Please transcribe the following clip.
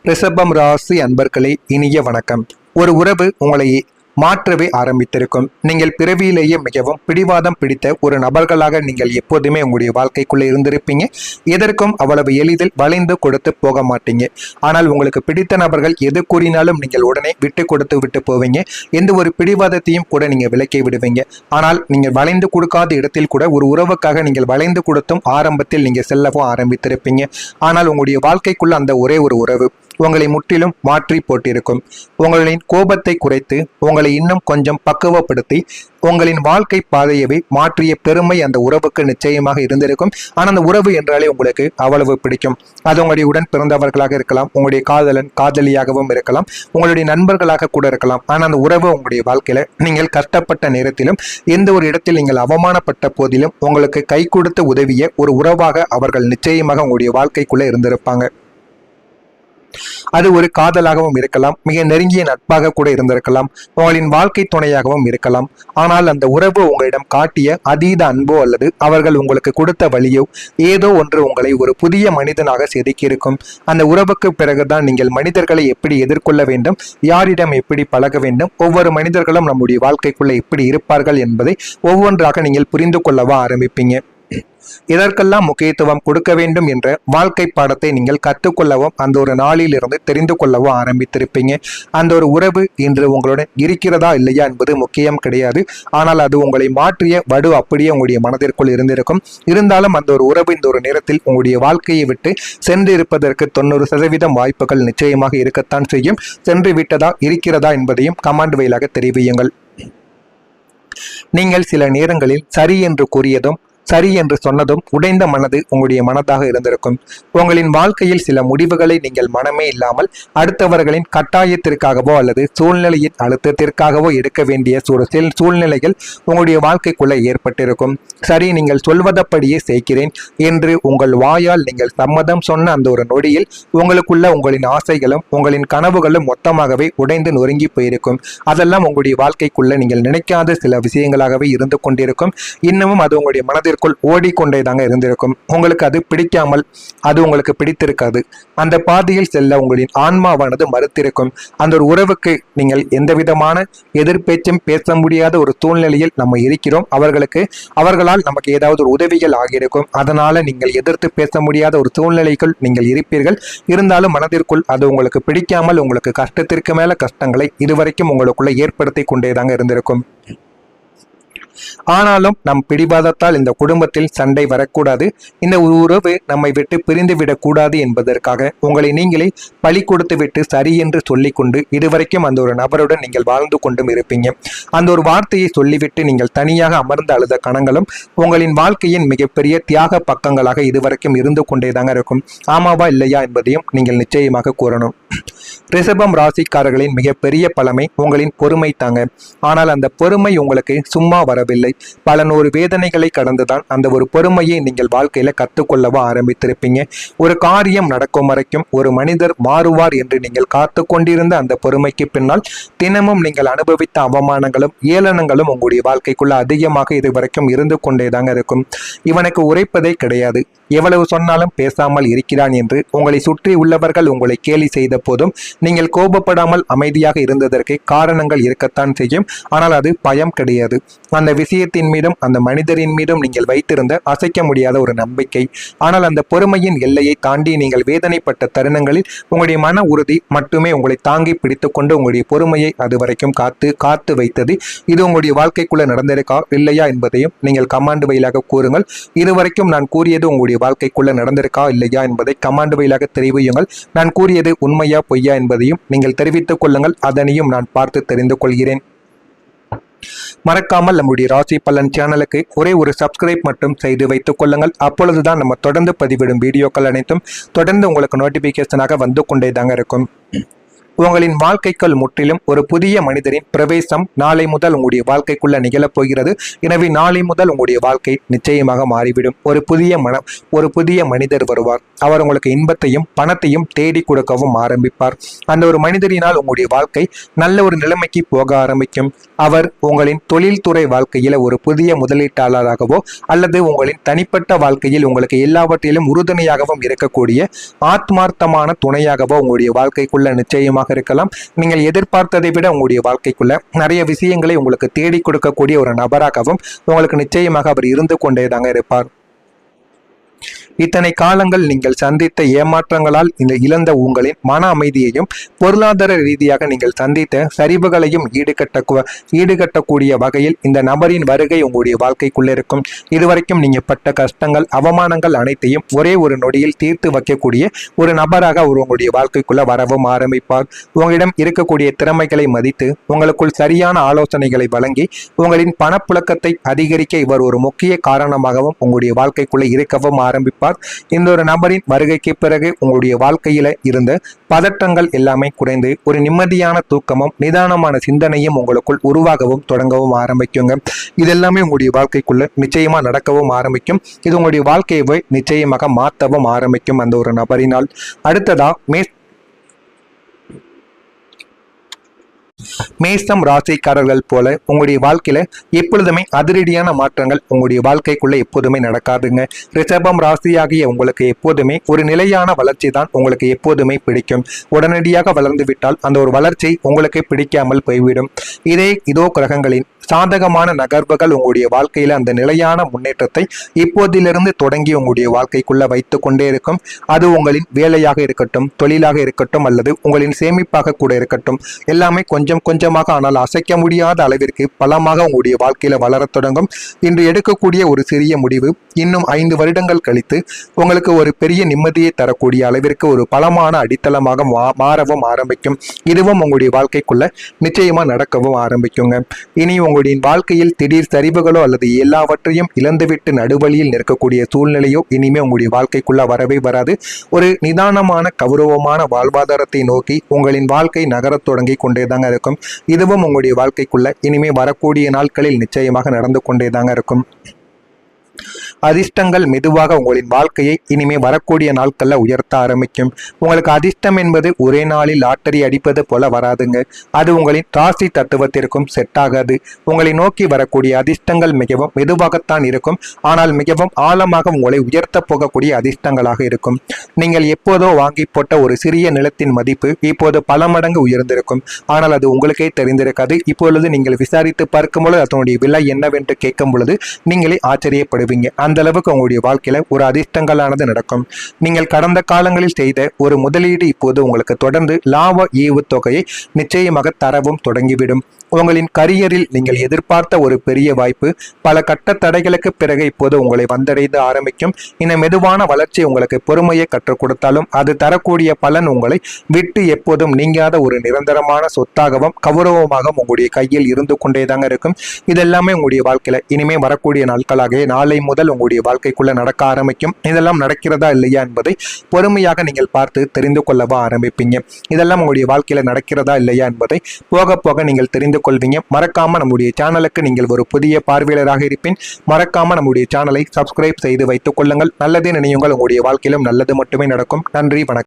ரிஷபம் ராசி அன்பர்களே, இனிய வணக்கம். ஒரு உறவு உங்களை மாற்றவே ஆரம்பித்திருக்கும். நீங்கள் பிறவியிலேயே மிகவும் பிடிவாதம் பிடித்த ஒரு நபர்களாக நீங்கள் எப்போதுமே உங்களுடைய வாழ்க்கைக்குள்ளே இருந்திருப்பீங்க. எதற்கும் அவ்வளவு எளிதில் வளைந்து கொடுத்து போக மாட்டீங்க. ஆனால் உங்களுக்கு பிடித்த நபர்கள் எது கூறினாலும் நீங்கள் உடனே விட்டு கொடுத்து விட்டு போவீங்க. எந்த ஒரு பிடிவாதத்தையும் கூட நீங்கள் விலக்கி விடுவீங்க. ஆனால் நீங்கள் வளைந்து கொடுக்காத இடத்தில் கூட ஒரு உறவுக்காக நீங்கள் வளைந்து கொடுத்தும் ஆரம்பத்தில் நீங்கள் செல்லவும் ஆரம்பித்திருப்பீங்க. ஆனால் உங்களுடைய வாழ்க்கைக்குள்ள அந்த ஒரே ஒரு உறவு உங்களை முற்றிலும் மாற்றி போட்டிருக்கும். உங்களின் கோபத்தை குறைத்து உங்களை இன்னும் கொஞ்சம் பக்குவப்படுத்தி உங்களின் வாழ்க்கை பாதையவே மாற்றிய பெருமை அந்த உறவுக்கு நிச்சயமாக இருந்திருக்கும். ஆனால் அந்த உறவு என்றாலே உங்களுக்கு அவ்வளவு பிடிக்கும். அது உங்களுடைய உடன் பிறந்தவர்களாக இருக்கலாம், உங்களுடைய காதலன் காதலியாகவும் இருக்கலாம், உங்களுடைய நண்பர்களாக கூட இருக்கலாம். ஆனால் அந்த உறவு உங்களுடைய வாழ்க்கையில நீங்கள் கஷ்டப்பட்ட நேரத்திலும் எந்த ஒரு இடத்தில் நீங்கள் அவமானப்பட்ட போதிலும் உங்களுக்கு கை கொடுத்து உதவிய ஒரு உறவாக அவர்கள் நிச்சயமாக உங்களுடைய வாழ்க்கைக்குள்ளே இருந்திருப்பாங்க. அது ஒரு காதலாகவும் இருக்கலாம், மிக நெருங்கிய நட்பாக கூட இருந்திருக்கலாம், உங்களின் வாழ்க்கை துணையாகவும் இருக்கலாம். ஆனால் அந்த உறவு உங்களிடம் காட்டிய அதீத அன்போ அல்லது அவர்கள் உங்களுக்கு கொடுத்த வழியோ ஏதோ ஒன்று உங்களை ஒரு புதிய மனிதனாக செதுக்கியிருக்கும். அந்த உறவுக்கு பிறகுதான் நீங்கள் மனிதர்களை எப்படி எதிர்கொள்ள வேண்டும், யாரிடம் எப்படி பழக வேண்டும், ஒவ்வொரு மனிதர்களும் நம்முடைய வாழ்க்கைக்குள்ள எப்படி இருப்பார்கள் என்பதை ஒவ்வொன்றாக நீங்கள் புரிந்து கொள்ளவா ஆரம்பிப்பீங்க. இதற்கெல்லாம் முக்கியத்துவம் கொடுக்க வேண்டும் என்ற வாழ்க்கை பாடத்தை நீங்கள் கற்றுக்கொள்ளவும் அந்த ஒரு நாளிலிருந்து தெரிந்து கொள்ளவும் ஆரம்பித்திருப்பீங்க. அந்த ஒரு உறவு இன்று உங்களுடன் இருக்கிறதா இல்லையா என்பது முக்கியம் கிடையாது. ஆனால் அது உங்களை மாற்றிய வடு அப்படியே உங்களுடைய மனதிற்குள் இருந்திருக்கும். இருந்தாலும் அந்த ஒரு உறவு இந்த ஒரு நேரத்தில் உங்களுடைய வாழ்க்கையை விட்டு சென்று இருப்பதற்கு 90% வாய்ப்புகள் நிச்சயமாக இருக்கத்தான் செய்யும். சென்று விட்டதா இருக்கிறதா என்பதையும் கமெண்ட் வாயிலாக தெரிவியுங்கள். நீங்கள் சில நேரங்களில் சரி என்று கூறியதும் சரி என்று சொன்னதும் உடைந்த மனது உங்களுடைய மனதாக இருந்திருக்கும். உங்களின் வாழ்க்கையில் சில முடிவுகளை நீங்கள் மனமே இல்லாமல் அடுத்தவர்களின் கட்டாயத்திற்காகவோ அல்லது சூழ்நிலையின் அழுத்தத்திற்காகவோ எடுக்க வேண்டிய சூழ்நிலைகள் உங்களுடைய வாழ்க்கைக்குள்ள ஏற்பட்டிருக்கும். சரி, நீங்கள் சொல்வதப்படியே செய்கிறேன் என்று உங்கள் வாயால் நீங்கள் சம்மதம் சொன்ன அந்த ஒரு நொடியில் உங்களுக்குள்ள உங்களின் ஆசைகளும் உங்களின் கனவுகளும் மொத்தமாகவே உடைந்து நொறுங்கி போயிருக்கும். அதெல்லாம் உங்களுடைய வாழ்க்கைக்குள்ள நீங்கள் நினைக்காத சில விஷயங்களாகவே இருந்து கொண்டிருக்கும். இன்னமும் அது உங்களுடைய மனதில் ஓடிக்கொண்டே தாங்க இருந்திருக்கும். உங்களுக்கு அது பிடிக்காமல் அது உங்களுக்கு பிடித்திருக்காது. அந்த பாதையில் செல்ல உங்களின் ஆன்மாவானது மறுத்திருக்கும். அந்த ஒரு உறவுக்கு நீங்கள் எந்த விதமான எதிர்பேச்சும் பேச முடியாத ஒரு சூழ்நிலையில் நம்ம இருக்கிறோம். அவர்களால் நமக்கு ஏதாவது ஒரு உதவிகள் ஆகியிருக்கும். அதனால நீங்கள் எதிர்த்து பேச முடியாத ஒரு சூழ்நிலைக்குள் நீங்கள் இருப்பீர்கள். இருந்தாலும் மனதிற்குள் அது உங்களுக்கு பிடிக்காமல் உங்களுக்கு கஷ்டத்திற்கு மேல கஷ்டங்களை இதுவரைக்கும் உங்களுக்குள்ள ஏற்படுத்தி கொண்டேதாங்க இருந்திருக்கும். ஆனாலும் நம் பிடிவாதத்தால் இந்த குடும்பத்தில் சண்டை வரக்கூடாது, இந்த உறவு நம்மை விட்டு பிரிந்து விடக்கூடாது என்பதற்காக உங்களை நீங்களே பழி கொடுத்து விட்டு சரி என்று சொல்லிக்கொண்டு இதுவரைக்கும் அந்த ஒரு நபருடன் நீங்கள் வாழ்ந்து கொண்டும் இருப்பீங்க. அந்த ஒரு வார்த்தையை சொல்லிவிட்டு நீங்கள் தனியாக அமர்ந்து அழுத கணங்களும் உங்களின் வாழ்க்கையின் மிகப்பெரிய தியாக பக்கங்களாக இதுவரைக்கும் இருந்து கொண்டேதாங்க இருக்கும். ஆமாவா இல்லையா என்பதையும் நீங்கள் நிச்சயமாக கூறணும். ரிஷபம் ராசிக்காரர்களின் மிகப்பெரிய பழமை உங்களின் பொறுமை தாங்க. ஆனால் அந்த பொறுமை உங்களுக்கு சும்மா வரவில்லை. பல நூறு வேதனைகளை கடந்துதான் அந்த ஒரு பொறுமையை நீங்கள் வாழ்க்கையில கற்றுக்கொள்ளவா ஆரம்பித்திருப்பீங்க. ஒரு காரியம் நடக்கும் வரைக்கும் ஒரு மனிதர் மாறுவார் என்று நீங்கள் காத்து கொண்டிருந்த அந்த பொறுமைக்கு பின்னால் தினமும் நீங்கள் அனுபவித்த அவமானங்களும் ஏளனங்களும் உங்களுடைய வாழ்க்கைக்குள்ள அதிகமாக இதுவரைக்கும் இருந்து கொண்டேதாங்க இருக்கும். இவனுக்கு உரைப்பதே கிடையாது, எவ்வளவு சொன்னாலும் பேசாமல் இருக்கிறான் என்று உங்களை சுற்றி உள்ளவர்கள் உங்களை கேலி செய்த போதும் நீங்கள் கோபப்படாமல் அமைதியாக இருந்ததற்கு காரணங்கள் இருக்கத்தான் செய்யும். ஆனால் அது பயம் கிடையாது. அந்த விஷயத்தின் மீதும் அந்த மனிதரின் மீதும் நீங்கள் வைத்திருந்த அசைக்க முடியாத ஒரு நம்பிக்கை. ஆனால் அந்த பொறுமையின் எல்லையை தாண்டி நீங்கள் வேதனைப்பட்ட தருணங்களில் உங்களுடைய மன உறுதி மட்டுமே உங்களை தாங்கி பிடித்து கொண்டு உங்களுடைய பொறுமையை அது வரைக்கும் காத்து வைத்தது. இது உங்களுடைய வாழ்க்கைக்குள்ள நடந்திருக்கா இல்லையா என்பதையும் நீங்கள் கமாண்ட் வாயிலாக கூறுங்கள். இதுவரைக்கும் நான் கூறியது உங்களுடைய வாழ்க்கைக்குள்ள நடந்திருக்கா இல்லையா என்பதை கமாண்ட் வாயிலாக தெரிவியுங்கள். நான் கூறியது உண்மையா பொய்யா என்பதையும் நீங்கள் தெரிவித்துக் கொள்ளுங்கள். அதனையும் நான் பார்த்து தெரிந்து கொள்கிறேன். மறக்காமல் நம்முடைய ராசி பலன் சேனலுக்கு ஒரே ஒரு சப்ஸ்கிரைப் மட்டும் செய்து வைத்துக் கொள்ளுங்கள். அப்பொழுதுதான் நம்ம தொடர்ந்து பதிவிடும் வீடியோக்கள் அனைத்தும் தொடர்ந்து உங்களுக்கு நோட்டிபிகேஷனாக வந்து கொண்டே தாங்க இருக்கும். உங்களின் வாழ்க்கைக்குள் முற்றிலும் ஒரு புதிய மனிதரின் பிரவேசம் நாளை முதல் உங்களுடைய வாழ்க்கைக்குள்ள நிகழப் போகிறது. எனவே நாளை முதல் உங்களுடைய வாழ்க்கை நிச்சயமாக மாறிவிடும். ஒரு புதிய மனிதர் வருவார். அவர் உங்களுக்கு இன்பத்தையும் பணத்தையும் தேடி கொடுக்கவும் ஆரம்பிப்பார். அந்த ஒரு மனிதரினால் உங்களுடைய வாழ்க்கை நல்ல ஒரு நிலைமைக்கு போக ஆரம்பிக்கும். அவர் உங்களின் தொழில்துறை வாழ்க்கையில ஒரு புதிய முதலீட்டாளராகவோ அல்லது உங்களின் தனிப்பட்ட வாழ்க்கையில் உங்களுக்கு எல்லாவற்றிலும் உறுதுணையாகவும் இருக்கக்கூடிய ஆத்மார்த்தமான துணையாகவோ உங்களுடைய வாழ்க்கைக்குள்ள நிச்சயமாக இருக்கலாம். நீங்கள் எதிர்பார்த்ததை விட உங்களுடைய வாழ்க்கைக்குள்ள நிறைய விஷயங்களை உங்களுக்கு தேடி கொடுக்கக்கூடிய ஒரு நபராகவும் உங்களுக்கு நிச்சயமாக அவர் இருந்து கொண்டேதாங்க இருப்பார். இத்தனை காலங்கள் நீங்கள் சந்தித்த ஏமாற்றங்களால் இந்த இழந்த உங்களின் மன அமைதியையும் பொருளாதார ரீதியாக நீங்கள் சந்தித்த சரிவுகளையும் ஈடுகட்டக்கூடிய வகையில் இந்த நபரின் வருகை உங்களுடைய வாழ்க்கைக்குள்ள இருக்கும். இதுவரைக்கும் நீங்க பட்ட கஷ்டங்கள் அவமானங்கள் அனைத்தையும் ஒரே ஒரு நொடியில் தீர்த்து வைக்கக்கூடிய ஒரு நபராக அவர் உங்களுடைய வாழ்க்கைக்குள்ள வரவும் ஆரம்பிப்பார். உங்களிடம் இருக்கக்கூடிய திறமைகளை மதித்து உங்களுக்குள் சரியான ஆலோசனைகளை வழங்கி உங்களின் பணப்புழக்கத்தை அதிகரிக்க இவர் ஒரு முக்கிய காரணமாகவும் உங்களுடைய வாழ்க்கைக்குள்ள இருக்கவும் ஆரம்பிப்பார். இந்த ஒரு நபரின் வருகைக்கு பிறகு உங்களுடைய வாழ்க்கையில இருந்த பதற்றங்கள் எல்லாமே குறைந்து ஒரு நிம்மதியான தூக்கமும் நிதானமான சிந்தனையும் உங்களுக்குள் உருவாகவும் தொடங்கவும் ஆரம்பிக்குங்க. இதெல்லாமே உங்களுடைய வாழ்க்கைக்குள்ள நிச்சயமா நடக்கவும் ஆரம்பிக்கும். இது உங்களுடைய வாழ்க்கையை நிச்சயமாக மாற்றவும் ஆரம்பிக்கும் அந்த ஒரு நபரினால். அடுத்ததா மேசம் ராசிக்காரர்கள் போல உங்களுடைய வாழ்க்கையில எப்பொழுதுமே அதிரடியான மாற்றங்கள் உங்களுடைய வாழ்க்கைக்குள்ள எப்போதுமே நடக்காதுங்க. ரிஷபம் ராசியாகிய உங்களுக்கு எப்போதுமே ஒரு நிலையான வளர்ச்சி தான் உங்களுக்கு எப்போதுமே பிடிக்கும். உடனடியாக வளர்ந்து விட்டால் அந்த ஒரு வளர்ச்சி உங்களுக்கு பிடிக்காமல் போய்விடும். இதோ கிரகங்களின் சாதகமான நகர்வுகள் உங்களுடைய வாழ்க்கையில அந்த நிலையான முன்னேற்றத்தை இப்போதிலிருந்து தொடங்கி உங்களுடைய வாழ்க்கைக்குள்ள வைத்து கொண்டே இருக்கும். அது உங்களின் வேலையாக இருக்கட்டும், தொழிலாக இருக்கட்டும், அல்லது உங்களின் சேமிப்பாக கூட இருக்கட்டும், எல்லாமே கொஞ்சம் கொஞ்சமாக ஆனால் அசைக்க முடியாத அளவிற்கு பலமாக உங்களுடைய வாழ்க்கையில வளரத் தொடங்கும். இன்று எடுக்கக்கூடிய ஒரு சிறிய முடிவு இன்னும் 5 வருடங்கள் கழித்து உங்களுக்கு ஒரு பெரிய நிம்மதியை தரக்கூடிய அளவிற்கு ஒரு பலமான அடித்தளமாக மாறவும் ஆரம்பிக்கும். இதுவும் உங்களுடைய வாழ்க்கைக்குள்ள நிச்சயமா நடக்கவும் ஆரம்பிக்குங்க. இனி உங்களுடைய வாழ்க்கையில் திடீர் சரிவுகளோ அல்லது எல்லாவற்றையும் இழந்துவிட்டு நடுவழியில் நிற்கக்கூடிய சூழ்நிலையோ இனிமே உங்களுடைய வாழ்க்கைக்குள்ள வரவே வராது. ஒரு நிதானமான கௌரவமான வாழ்வாதாரத்தை நோக்கி உங்களின் வாழ்க்கை நகரத் தொடங்கி கொண்டேதாங்க இருக்கும். இதுவும் உங்களுடைய வாழ்க்கைக்குள்ள இனிமே வரக்கூடிய நாட்களில் நிச்சயமாக நடந்து கொண்டேதாங்க இருக்கும். அதிர்ஷ்டங்கள் மெதுவாக உங்களின் வாழ்க்கையை இனிமே வரக்கூடிய நாட்கள்ல உயர்த்த ஆரம்பிக்கும். உங்களுக்கு அதிர்ஷ்டம் என்பது ஒரே நாளில் லாட்டரி அடிப்பது போல வராதுங்க. அது உங்களின் ராசி தத்துவத்திற்கும் செட் ஆகாது. உங்களை நோக்கி வரக்கூடிய அதிர்ஷ்டங்கள் மிகவும் மெதுவாகத்தான் இருக்கும். ஆனால் மிகவும் ஆழமாக உங்களை உயர்த்த போகக்கூடிய அதிர்ஷ்டங்களாக இருக்கும். நீங்கள் எப்போதோ வாங்கி போட்ட ஒரு சிறிய நிலத்தின் மதிப்பு இப்போது பல மடங்கு உயர்ந்திருக்கும். ஆனால் அது உங்களுக்கே தெரிந்திருக்காது. இப்பொழுது நீங்கள் விசாரித்து பார்க்கும் பொழுது அதனுடைய விலை என்னவென்று கேட்கும் பொழுது நீங்களே ஆச்சரியப்படுவீங்க. அந்த அளவுக்கு உங்களுடைய வாழ்க்கையில ஒரு அதிர்ஷ்டங்களானது நடக்கும். நீங்கள் கடந்த காலங்களில் செய்த ஒரு முதலீடு இப்போது உங்களுக்கு தொடர்ந்து லாப ஈவு தொகையை நிச்சயமாக தரவும் தொடங்கிவிடும். உங்களின் கரியரில் நீங்கள் எதிர்பார்த்த ஒரு பெரிய வாய்ப்பு பல கட்ட தடைகளுக்கு பிறகு இப்போது உங்களை வந்தடைந்து ஆரம்பிக்கும். இந்த மெதுவான வளர்ச்சி உங்களுக்கு பொறுமையை கற்றுக் கொடுத்தாலும் அது தரக்கூடிய பலன் உங்களை விட்டு எப்போதும் நீங்காத ஒரு நிரந்தரமான சொத்தாகவும் கௌரவமாகவும் உங்களுடைய கையில் இருந்து கொண்டேதாங்க இருக்கும். இதெல்லாமே உங்களுடைய வாழ்க்கையில இனிமே வரக்கூடிய நாட்களாக நாளை முதல் உங்களுடைய வாழ்க்கைக்குள்ள நடக்க ஆரம்பிக்கும். இதெல்லாம் நடக்கிறதா இல்லையா என்பதை பொறுமையாக நீங்கள் பார்த்து தெரிந்து கொள்ளவா ஆரம்பிப்பீங்க. இதெல்லாம் உங்களுடைய வாழ்க்கையில நடக்கிறதா இல்லையா என்பதை போக போக நீங்கள் தெரிந்து கொள்வீங்க. மறக்காம நம்முடைய சேனலுக்கு நீங்கள் ஒரு புதிய பார்வையாளராக இருப்பேன். மறக்காம நம்முடைய சேனலை சப்ஸ்கிரைப் செய்து வைத்துக் கொள்ளுங்கள். நல்லதே நினையுங்கள். உங்களுடைய வாழ்க்கையிலும் நல்லது மட்டுமே நடக்கும். நன்றி, வணக்கம்.